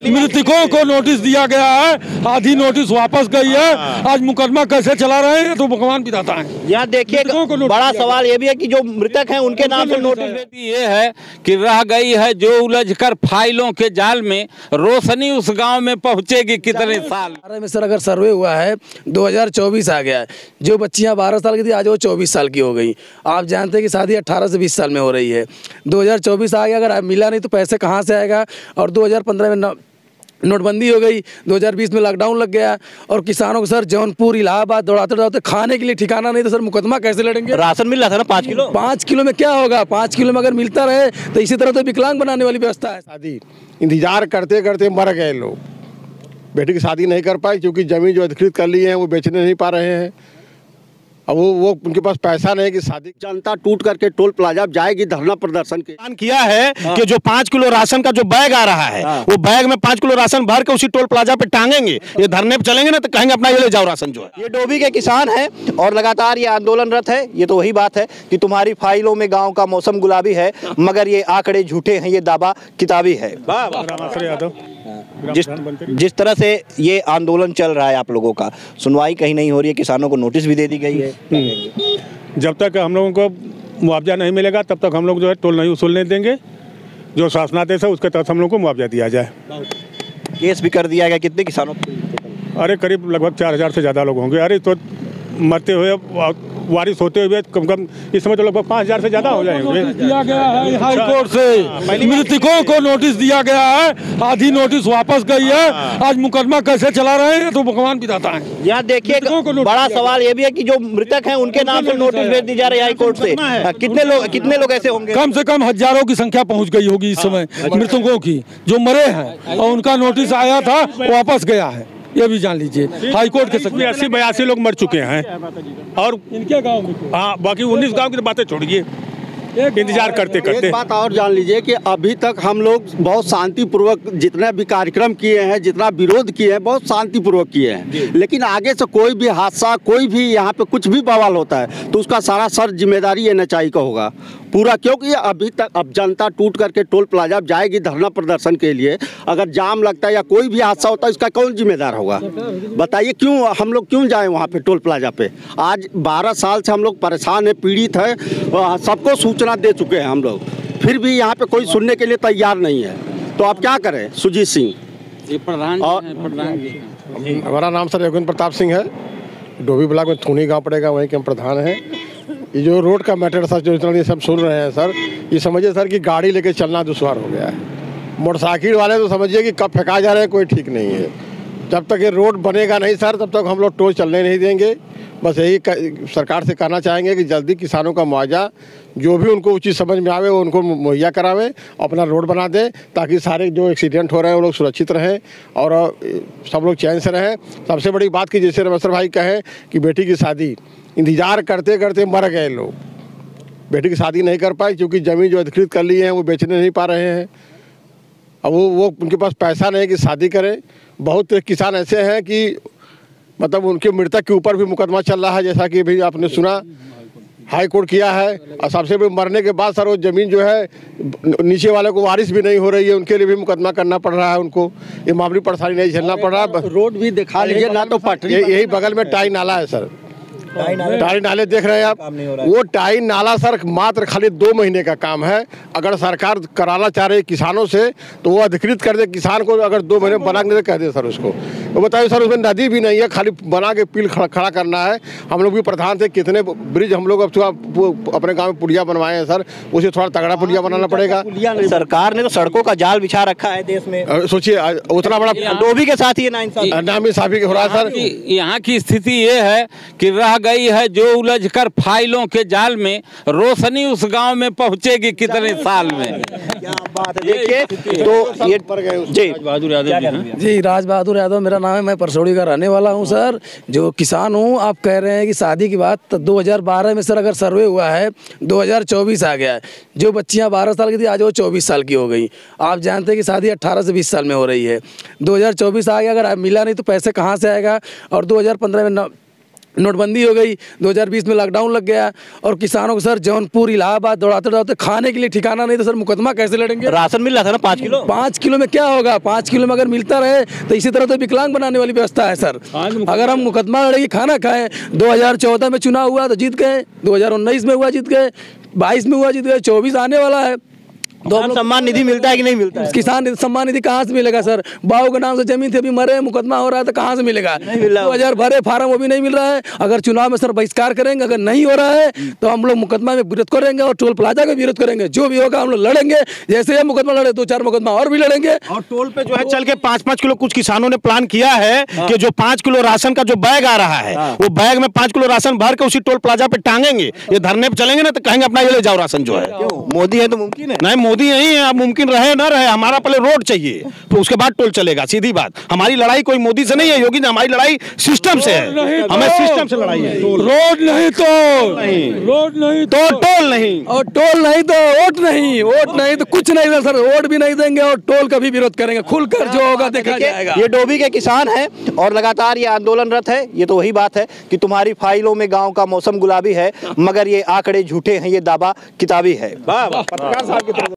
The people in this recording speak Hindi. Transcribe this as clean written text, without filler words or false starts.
मृतकों को नोटिस दिया गया है, आधी नोटिस वापस गई है। आज मुकदमा कैसे चला रहे हैं तो भगवान बताता है। यहाँ देखिए बड़ा सवाल ये भी है कि जो मृतक हैं उनके नाम से नोटिस ये है कि रह गई है जो उलझकर फाइलों के जाल में, रोशनी उस गांव में पहुंचेगी कितने साल में। सर अगर सर्वे हुआ है 2024 आ गया है, जो बच्चियां 12 साल की थी आज वो 24 साल की हो गई। आप जानते हैं कि शादी 18 से 20 साल में हो रही है। 2024 आ गया, अगर मिला नहीं तो पैसे कहाँ से आएगा। और 2015 में नोटबंदी हो गई, 2020 में लॉकडाउन लग गया और किसानों को सर जौनपुर इलाहाबाद दौड़ाते दौड़ाते खाने के लिए ठिकाना नहीं, तो सर मुकदमा कैसे लड़ेंगे। राशन मिल रहा था ना 5 किलो। 5 किलो में क्या होगा, 5 किलो में अगर मिलता रहे तो इसी तरह तो विकलांग बनाने वाली व्यवस्था है। शादी इंतजार करते करते मर गए लोग, बेटी की शादी नहीं कर पाए क्योंकि जमीन जो अधिकृत कर ली है वो बेचने नहीं पा रहे हैं। अब वो उनके पास पैसा नहीं कि शादी। जनता टूट करके टोल प्लाजा जाएगी धरना प्रदर्शन के किया है कि जो 5 किलो राशन का जो बैग आ रहा है वो बैग में 5 किलो राशन भर के उसी टोल प्लाजा पे टांगेंगे। ये धरने पे चलेंगे ना तो कहेंगे अपना ये ले जाओ राशन। जो है ये डोभी के किसान हैं और लगातार ये आंदोलनरत है। ये तो वही बात है कि तुम्हारी फाइलों में गाँव का मौसम गुलाबी है, मगर ये आंकड़े झूठे हैं, ये दावा किताबी है। जिस तरह से ये आंदोलन चल रहा है आप लोगों का, सुनवाई कहीं नहीं हो रही है, किसानों को नोटिस भी दे दी गई है। जब तक हम लोगों को मुआवजा नहीं मिलेगा तब तक हम लोग जो है टोल नहीं वसूलने देंगे। जो शासनादेश है उसके तहत हम लोग को मुआवजा दिया जाए। केस भी कर दिया गया। कितने किसानों? अरे करीब लगभग 4000 से ज़्यादा लोग होंगे। अरे तो मरते हुए वारिस होते हुए कम कम इस समय तो लगभग 5000 से ज़्यादा हो जाएंगे। दिया गया है हाई कोर्ट से, मृतकों को नोटिस दिया गया है, आधी नोटिस वापस गई है। आज मुकदमा कैसे चला रहे हैं तो भगवान बताता है। यहाँ देखिए बड़ा सवाल ये भी है कि जो मृतक हैं उनके नाम से नोटिस भेज दी जा रही है हाई कोर्ट से। कितने लोग ऐसे होंगे? कम से कम हजारों की संख्या पहुँच गई होगी इस समय मृतकों की जो मरे हैं, और उनका नोटिस आया था वापस गया है। ये भी जान लीजिए हाई कोर्ट के 80-82 लोग मर चुके हैं और इनके गांव में हाँ, बाकी 19 गांव की बातें छोड़िए, इंतजार करते करते। एक बात और जान लीजिए कि अभी तक हम लोग बहुत शांतिपूर्वक जितने भी कार्यक्रम किए हैं, जितना विरोध किए हैं, बहुत शांतिपूर्वक किए हैं। लेकिन आगे से कोई भी हादसा, कोई भी यहाँ पे कुछ भी बवाल होता है तो उसका सारा सर जिम्मेदारी NHI का होगा पूरा, क्योंकि अभी तक अब जनता टूट करके टोल प्लाजा जाएगी धरना प्रदर्शन के लिए। अगर जाम लगता है या कोई भी हादसा होता है इसका कौन जिम्मेदार होगा बताइए। क्यों हम लोग क्यों जाएं वहाँ पे टोल प्लाजा पे? आज 12 साल से हम लोग परेशान है, पीड़ित है, सबको सूचना दे चुके हैं हम लोग, फिर भी यहाँ पे कोई सुनने के लिए तैयार नहीं है। तो आप क्या करें? सुजीत सिंह प्रधान और हमारा नाम सर योगेंद्र प्रताप सिंह है। डोभी ब्लॉक में थूनी गाँव पड़ेगा, वहीं के हम प्रधान हैं। ये जो रोड का मैटर सर जो इतना ये सब सुन रहे हैं सर, ये समझिए सर कि गाड़ी लेके चलना दुश्वार हो गया है। मोटरसाइकिल वाले तो समझिए कि कब फेंका जा रहे हैं कोई ठीक नहीं है। जब तक ये रोड बनेगा नहीं सर तब तक हम लोग टोल चलने नहीं देंगे। बस यही सरकार से कहना चाहेंगे कि जल्दी किसानों का मुआवजा जो भी उनको उचित समझ में आवे वो उनको मुहैया करावे, अपना रोड बना दें ताकि सारे जो एक्सीडेंट हो रहे हैं वो लोग सुरक्षित रहें और सब लोग चैन से रहें। सबसे बड़ी बात कि जैसे रमेश्वर भाई कहे कि बेटी की शादी इंतजार करते करते मर गए लोग, बेटी की शादी नहीं कर पाए क्योंकि जमीन जो अधिकृत कर ली है वो बेचने नहीं पा रहे हैं। अब वो उनके पास पैसा नहीं कि शादी करें। बहुत किसान ऐसे हैं कि मतलब उनके मृतक के ऊपर भी मुकदमा चल रहा है, जैसा कि अभी आपने सुना हाई कोर्ट किया है। और सबसे बड़ी मरने के बाद सर वो ज़मीन जो है नीचे वाले को वारिस भी नहीं हो रही है, उनके लिए भी मुकदमा करना पड़ रहा है। उनको ये मामूली परेशानी नहीं झेलना पड़ रहा। रोड भी दिखा लीजिए ना, तो पटरी यही बगल में टाई नाला है सर, टाई नाले देख रहे हैं आप। वो टाई नाला सर मात्र खाली 2 महीने का काम है। अगर सरकार कराना चाह रही है किसानों से तो वो अधिकृत कर दे किसान को। अगर 2 महीने बना के कह दे सर उसको, वो बताइए सर उसमें नदी भी नहीं है, खाली बना के पील खड़ा करना है। हम लोग भी प्रधान थे, कितने ब्रिज हम लोग अब अपने गाँव में पुलिया बनवाए हैं सर, उसे थोड़ा तगड़ा पुलिया बनाना पड़ेगा। सरकार ने तो सड़कों का जाल बिछा रखा है देश में। सोचिए उतना बड़ा डोभी के साथ ही नाइंसाफी हो रहा है सर। यहाँ की स्थिति ये है कि रह गई है जो उलझकर फाइलों के जाल में, रोशनी उस गांव में पहुंचेगी कितने साल में। क्या बात है। देखिए तो ये जी बहादुर यादव जी राज बहादुर यादव मेरा नाम है। मैं परसौड़ी का रहने वाला हूं सर, जो किसान हूं। आप कह रहे हैं कि शादी की बात, तो 2012 में सर अगर सर्वे हुआ है 2024 आ गया है, जो बच्चियां 12 साल की थी आज वो 24 साल की हो गई। आप जानते हैं कि शादी 18 से 20 साल में हो रही है। 2024 आ गया, अगर मिला नहीं तो पैसे कहाँ से आएगा। और 2015 में नोटबंदी हो गई, 2020 में लॉकडाउन लग गया और किसानों को सर जौनपुर इलाहाबाद दौड़ाते दौड़ाते खाने के लिए ठिकाना नहीं, तो सर मुकदमा कैसे लड़ेंगे? राशन मिल रहा था ना 5 किलो। 5 किलो में क्या होगा? 5 किलो में अगर मिलता रहे तो इसी तरह तो विकलांग बनाने वाली व्यवस्था है सर। अगर हम मुकदमा लड़ेंगे खाना खाएं, 2014 में चुनाव हुआ तो जीत गए, 2019 में हुआ जीत गए, 22 में हुआ जीत गए, 24 आने वाला है। तो हम सम्मान निधि मिलता है कि नहीं मिलता है? किसान सम्मान निधि कहाँ से मिलेगा सर? बाबू के नाम से जमीन थी, अभी मरे, मुकदमा हो रहा है तो कहाँ से मिलेगा? 2000 भरे फार्म, वो भी नहीं मिल रहा है। अगर चुनाव में सर बहिष्कार करेंगे, अगर नहीं हो रहा है तो हम लोग मुकदमा में विरोध करेंगे और टोल प्लाजा का विरोध करेंगे। जो भी होगा हम लोग लड़ेंगे, जैसे ये मुकदमा लड़े 2-4 मुकदमा और भी लड़ेंगे। और टोल पे जो है चल के 5-5 किलो, कुछ किसानों ने प्लान किया है कि जो 5 किलो राशन का जो बैग आ रहा है, वो बैग में 5 किलो राशन भर के उसी टोल प्लाजा पे टांगेंगे। ये धरने पे चलेंगे ना तो कहेंगे अपना ये ले जाओ राशन जो है। मोदी है तो मुमकिन है? नहीं, मोदी नहीं है, अब मुमकिन रहे ना रहे, हमारा पहले रोड चाहिए, तो उसके बाद टोल चलेगा। सीधी बात, हमारी लड़ाई कोई मोदी से नहीं है योगी जी, हमारी लड़ाई सिस्टम से है। हमें सिस्टम से लड़ाई है। रोड नहीं तो रोड नहीं तो टोल नहीं, और टोल नहीं तो वोट नहीं, वोट नहीं तो कुछ नहीं सर, वोट भी नहीं देंगे और टोल का भी विरोध करेंगे। खुलकर जो होगा देखा जाएगा। ये डोभी के किसान हैं और लगातार ये आंदोलनरत है। ये तो वही बात है कि तुम्हारी फाइलों में गांव का मौसम गुलाबी है, मगर ये आंकड़े झूठे हैं, ये दावा किताबी है। वाह, पत्रकार साहब की तरफ